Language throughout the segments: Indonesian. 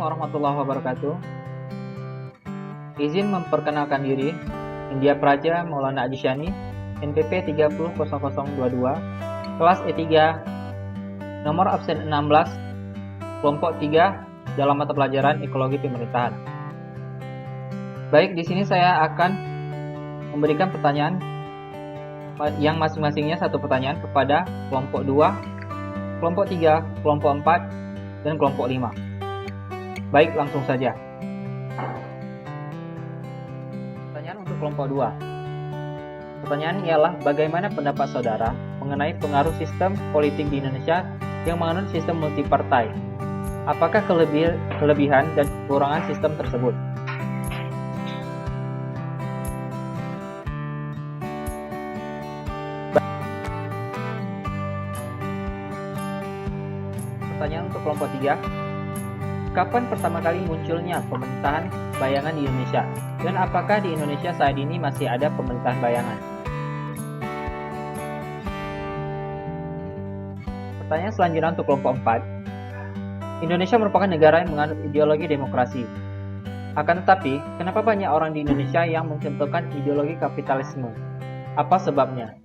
warahmatullahi wabarakatuh. Izin memperkenalkan diri, India Praja Maulana Ajisyani, NPP 300022, kelas E3, nomor absen 16, kelompok 3, dalam mata pelajaran Ekologi Pemerintahan. Baik, di sini saya akan memberikan pertanyaan yang masing-masingnya satu pertanyaan kepada kelompok 2, kelompok 3, kelompok 4, dan kelompok 5. Baik, langsung saja. Pertanyaan untuk kelompok 2. Pertanyaan ialah, bagaimana pendapat saudara mengenai pengaruh sistem politik di Indonesia yang menganut sistem multipartai? Apakah kelebihan dan kekurangan sistem tersebut? Pertanyaan untuk kelompok 3. Kapan pertama kali munculnya pemerintahan bayangan di Indonesia? Dan apakah di Indonesia saat ini masih ada pemerintahan bayangan? Pertanyaan selanjutnya untuk kelompok 4. Indonesia merupakan negara yang menganut ideologi demokrasi. Akan tetapi, kenapa banyak orang di Indonesia yang mencontohkan ideologi kapitalisme? Apa sebabnya?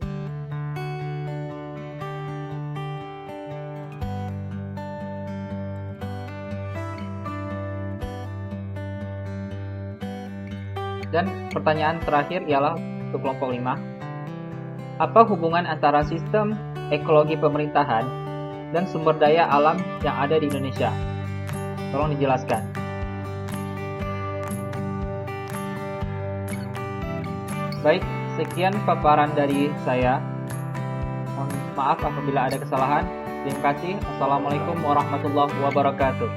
Dan pertanyaan terakhir ialah untuk kelompok 5. Apa hubungan antara sistem ekologi pemerintahan dan sumber daya alam yang ada di Indonesia? Tolong dijelaskan. Baik, sekian paparan dari saya. Mohon maaf apabila ada kesalahan. Terima kasih. Assalamualaikum warahmatullahi wabarakatuh.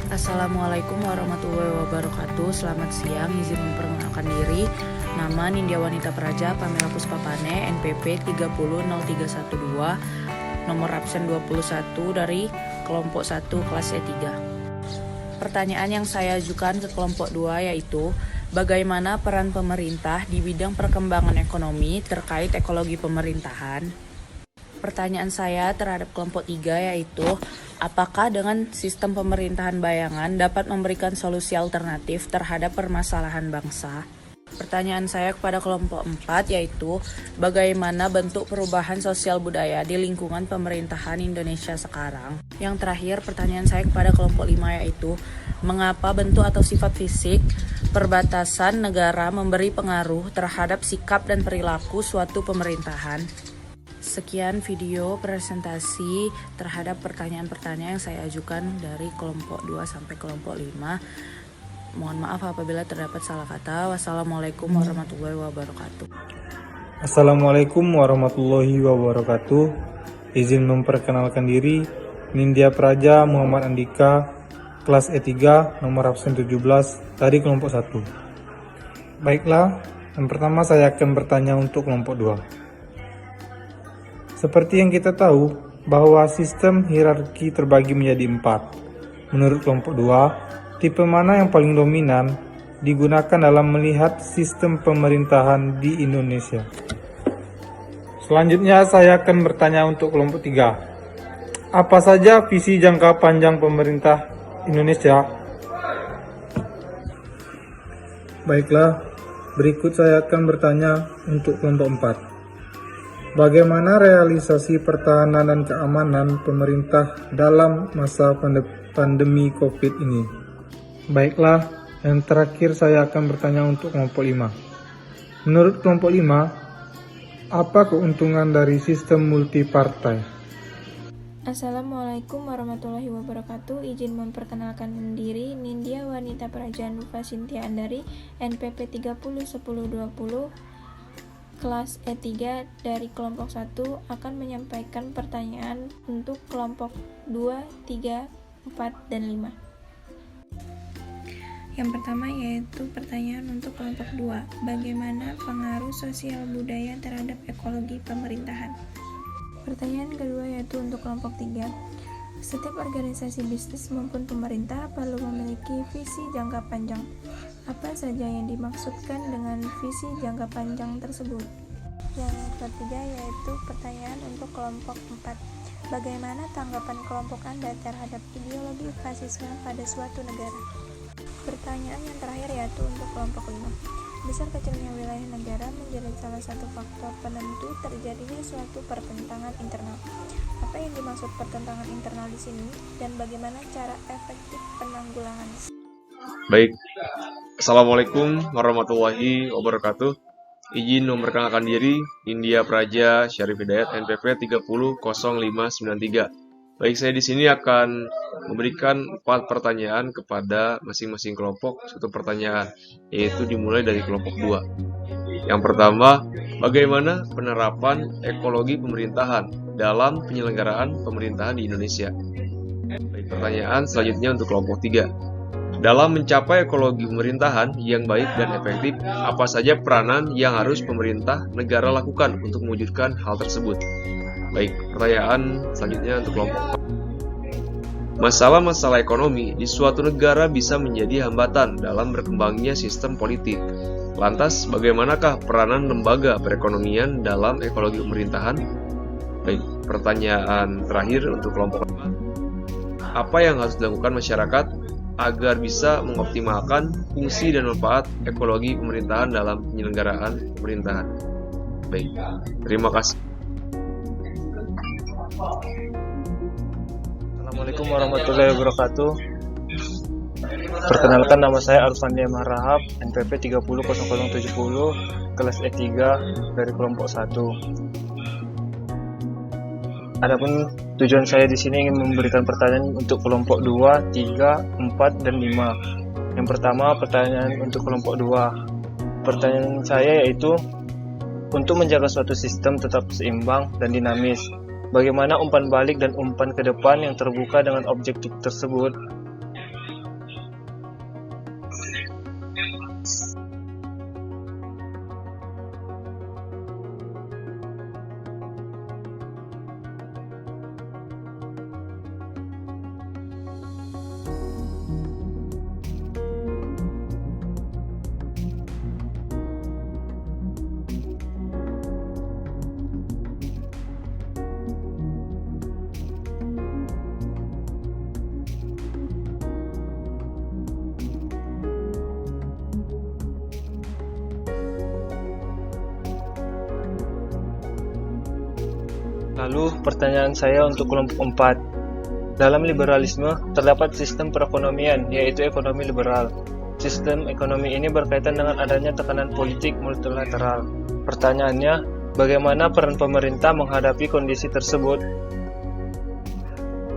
Assalamualaikum warahmatullahi wabarakatuh. Selamat siang, izin memperkenalkan diri. Nama Nindya Wanita Praja Pamela Puspapane, NPP 300312, nomor absen 21 dari kelompok 1 kelas E3. Pertanyaan yang saya ajukan ke kelompok 2 yaitu, bagaimana peran pemerintah di bidang perkembangan ekonomi terkait ekologi pemerintahan? Pertanyaan saya terhadap kelompok 3 yaitu, apakah dengan sistem pemerintahan bayangan dapat memberikan solusi alternatif terhadap permasalahan bangsa? Pertanyaan saya kepada kelompok 4 yaitu, bagaimana bentuk perubahan sosial budaya di lingkungan pemerintahan Indonesia sekarang? Yang terakhir, pertanyaan saya kepada kelompok 5 yaitu, mengapa bentuk atau sifat fisik perbatasan negara memberi pengaruh terhadap sikap dan perilaku suatu pemerintahan? Sekian video presentasi terhadap pertanyaan-pertanyaan yang saya ajukan dari kelompok 2 sampai kelompok 5. Mohon maaf apabila terdapat salah kata. Wassalamualaikum warahmatullahi wabarakatuh. Assalamualaikum warahmatullahi wabarakatuh. Izin memperkenalkan diri, Nindya Praja Muhammad Andika, kelas E3, nomor absen 17, dari kelompok 1. Baiklah, yang pertama saya akan bertanya untuk kelompok 2. Seperti yang kita tahu, bahwa sistem hierarki terbagi menjadi 4. Menurut kelompok 2, tipe mana yang paling dominan digunakan dalam melihat sistem pemerintahan di Indonesia? Selanjutnya saya akan bertanya untuk kelompok 3. Apa saja visi jangka panjang pemerintah Indonesia? Baiklah, berikut saya akan bertanya untuk kelompok 4. Bagaimana realisasi pertahanan dan keamanan pemerintah dalam masa pandemi COVID ini? Baiklah, yang terakhir saya akan bertanya untuk kelompok 5. Menurut kelompok 5, apa keuntungan dari sistem multipartai? Assalamualaikum warahmatullahi wabarakatuh. Izin memperkenalkan diri, Nindya Wanita Praja Nufa Sintia Andari, NPP 301020, kelas E3 dari kelompok 1 akan menyampaikan pertanyaan untuk kelompok 2, 3, 4, dan 5. Yang pertama yaitu pertanyaan untuk kelompok 2. Bagaimana pengaruh sosial budaya terhadap ekologi pemerintahan? Pertanyaan kedua yaitu untuk kelompok 3. Setiap organisasi bisnis maupun pemerintah perlu memiliki visi jangka panjang. Apa saja yang dimaksudkan dengan visi jangka panjang tersebut? Yang ketiga yaitu pertanyaan untuk kelompok 4. Bagaimana tanggapan kelompok Anda terhadap ideologi fasisme pada suatu negara? Pertanyaan yang terakhir yaitu untuk kelompok 5. Besar kecilnya wilayah negara menjadi salah satu faktor penentu terjadinya suatu pertentangan internal. Apa yang dimaksud pertentangan internal di sini dan bagaimana cara efektif penanggulangan? Baik, Assalamualaikum warahmatullahi wabarakatuh. Izin memperkenalkan diri, India Praja Syarif Hidayat, NPP 300593. Baik, saya di sini akan memberikan 4 pertanyaan kepada masing-masing kelompok, satu pertanyaan, yaitu dimulai dari kelompok 2. Yang pertama, bagaimana penerapan ekologi pemerintahan dalam penyelenggaraan pemerintahan di Indonesia? Baik, pertanyaan selanjutnya untuk kelompok 3. Dalam mencapai ekologi pemerintahan yang baik dan efektif, apa saja peranan yang harus pemerintah negara lakukan untuk mewujudkan hal tersebut? Baik, pertanyaan selanjutnya untuk kelompok 4. Masalah-masalah ekonomi di suatu negara bisa menjadi hambatan dalam berkembangnya sistem politik. Lantas, bagaimanakah peranan lembaga perekonomian dalam ekologi pemerintahan? Baik, pertanyaan terakhir untuk kelompok 5. Apa yang harus dilakukan masyarakat agar bisa mengoptimalkan fungsi dan manfaat ekologi pemerintahan dalam penyelenggaraan pemerintahan? Baik, terima kasih. Assalamualaikum warahmatullahi wabarakatuh. Perkenalkan, nama saya Arfandi Mahrahab, NPP 300070, kelas E3 dari kelompok 1. Adapun tujuan saya di sini ingin memberikan pertanyaan untuk kelompok 2, 3, 4, dan 5. Yang pertama, pertanyaan untuk kelompok 2. Pertanyaan saya yaitu, untuk menjaga suatu sistem tetap seimbang dan dinamis, bagaimana umpan balik dan umpan ke depan yang terbuka dengan objektif tersebut? Lalu pertanyaan saya untuk kelompok 4. Dalam liberalisme terdapat sistem perekonomian, yaitu ekonomi liberal. Sistem ekonomi ini berkaitan dengan adanya tekanan politik multilateral. Pertanyaannya, bagaimana peran pemerintah menghadapi kondisi tersebut?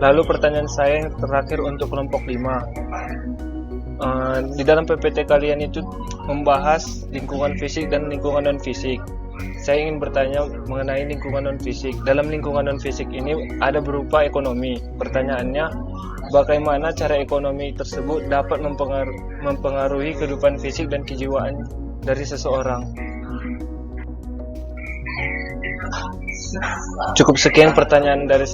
Lalu pertanyaan saya yang terakhir untuk kelompok 5. Di dalam PPT kalian itu membahas lingkungan fisik dan lingkungan non-fisik. Saya ingin bertanya mengenai lingkungan non-fisik. Dalam lingkungan non-fisik ini ada berupa ekonomi. Pertanyaannya, bagaimana cara ekonomi tersebut dapat mempengaruhi kehidupan fisik dan kejiwaan dari seseorang? Cukup sekian pertanyaan dari